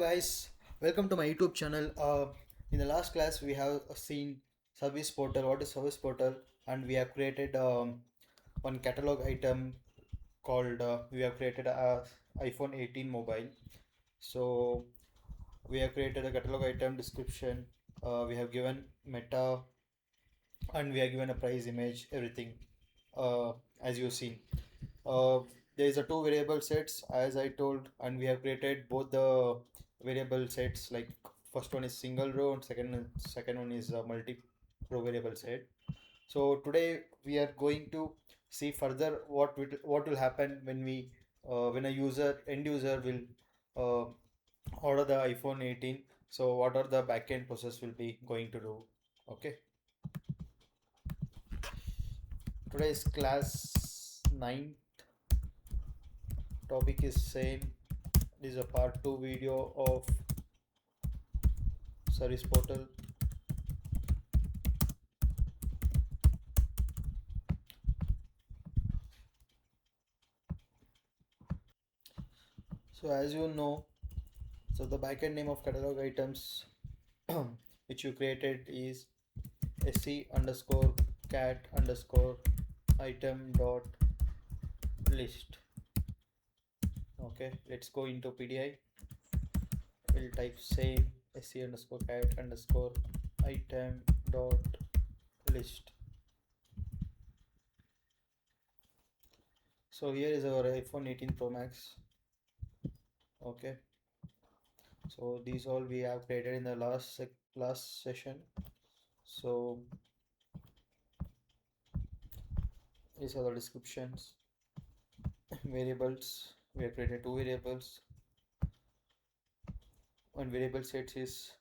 guys, welcome to my YouTube channel. In the last class, we have seen service portal. What is service portal? And we have created one catalog item called we have created a iPhone 18 mobile. So we have created a catalog item description. We have given meta and we have given a price image, everything as you've seen. uh, there is a two variable sets as I told, and we have created both the variable sets. Like first one is single row and second one is a multi row variable set. So today we are going to see further what will happen when we when a end user will uh, order the iPhone 18. So what are the backend process will be going to do. Okay, today's class 9 topic is same. This is a part 2 video of service portal. So as you know, so the backend name of catalog items which you created is sc underscore cat underscore item dot list. Okay, let's go into PDI. We'll type same sc underscore cat underscore item dot list. So here is our iPhone 18 Pro Max. Okay, so these all we have created in the last session. So these are the descriptions. Variables, we have created two variables. One variable sets is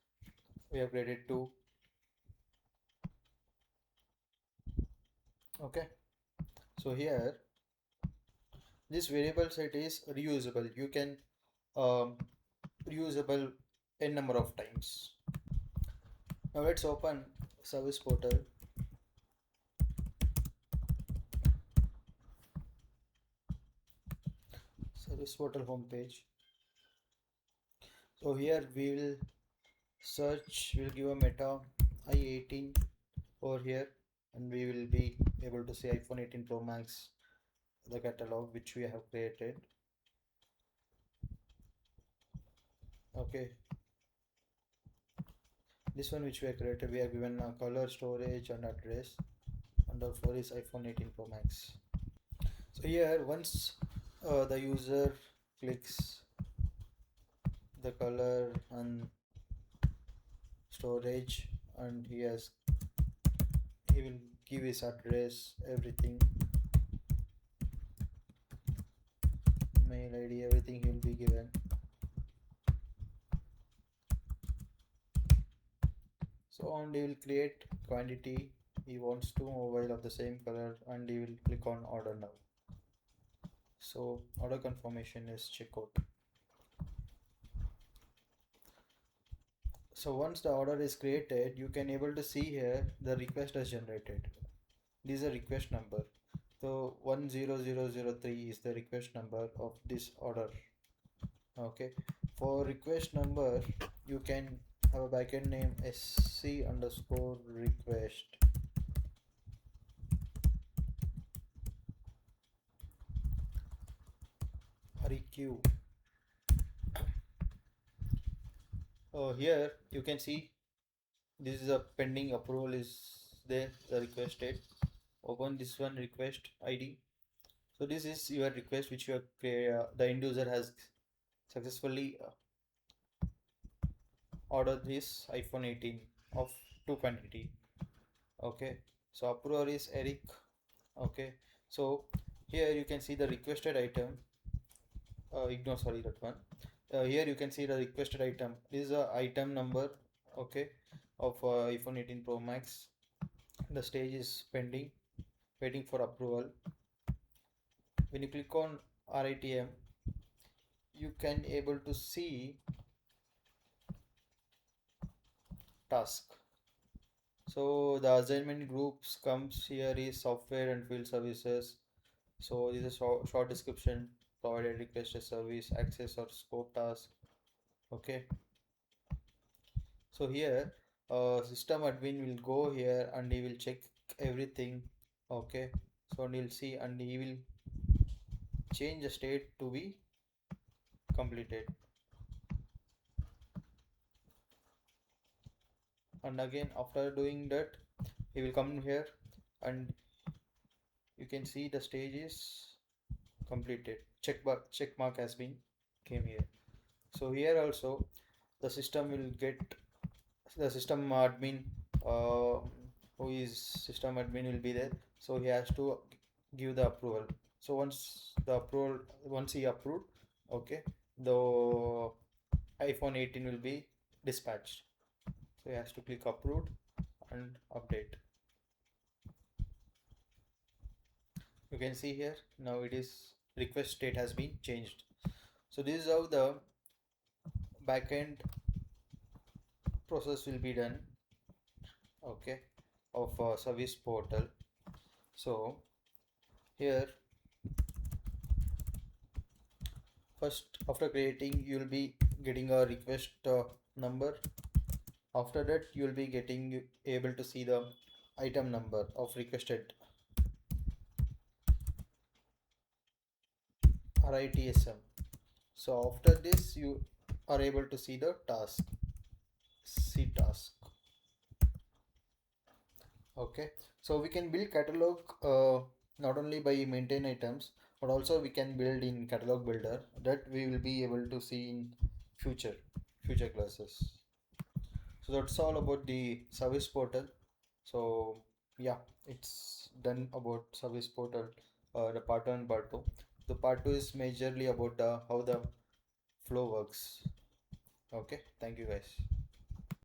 we have created two. Okay, so here this variable set is reusable. You can reusable n number of times. Now let's open service portal. Service portal homepage. So here we will search, we'll give a meta i18 over here, and we will be able to see iPhone 18 Pro Max, the catalog which we have created. Okay, this one which we have created, we have given a color, storage and address. Under 4 is iPhone 18 Pro Max. So here once the user clicks the color and storage, and he will give his address, everything, mail ID, everything he will be given. So on, he will create quantity. He wants two mobile of the same color, and he will click on order now. So order confirmation is checkout. So once the order is created, you can able to see here the request is generated. This is a request number. So 10003 is the request number of this order. Okay, for request number you can have a backend name sc underscore request. REQ. Here you can see this is a pending approval is there, the request date. Open this one, request ID. So this is your request which you have the end user has successfully ordered this iPhone 18 of two quantity. Okay, so approver is Eric. Okay, so here you can see the requested item. Ignore, sorry, that one. Here you can see the requested item. This is a item number, okay, of iPhone 18 Pro Max. The stage is pending, waiting for approval. When you click on RITM, you can able to see task. So the assignment groups comes here is software and field services. So this is a short description: provided request a service, access or scope task. Okay, so here system admin will go here and he will check everything. Okay, so he'll see and he will change the state to be completed. And again after doing that, he will come here and you can see the stage is completed. Check mark has been came here. So here also the system will get the system admin, uh, who is system admin will be there, so he has to give the approval. So once he approved, okay, the iPhone 18 will be dispatched. So he has to click approved and update. You can see here now it is request state has been changed. So this is how the backend process will be done, okay, of service portal. So here first after creating you will be getting a request number. After that you will be getting able to see the item number of requested RITSM. So after this you are able to see the task, see task. Okay, so we can build catalog not only by maintain items, but also we can build in catalog builder that we will be able to see in future classes. So that's all about the service portal. So yeah, it's done about service portal, the part 1 and part 2. The part 2 is majorly about how the flow works. Okay, thank you guys.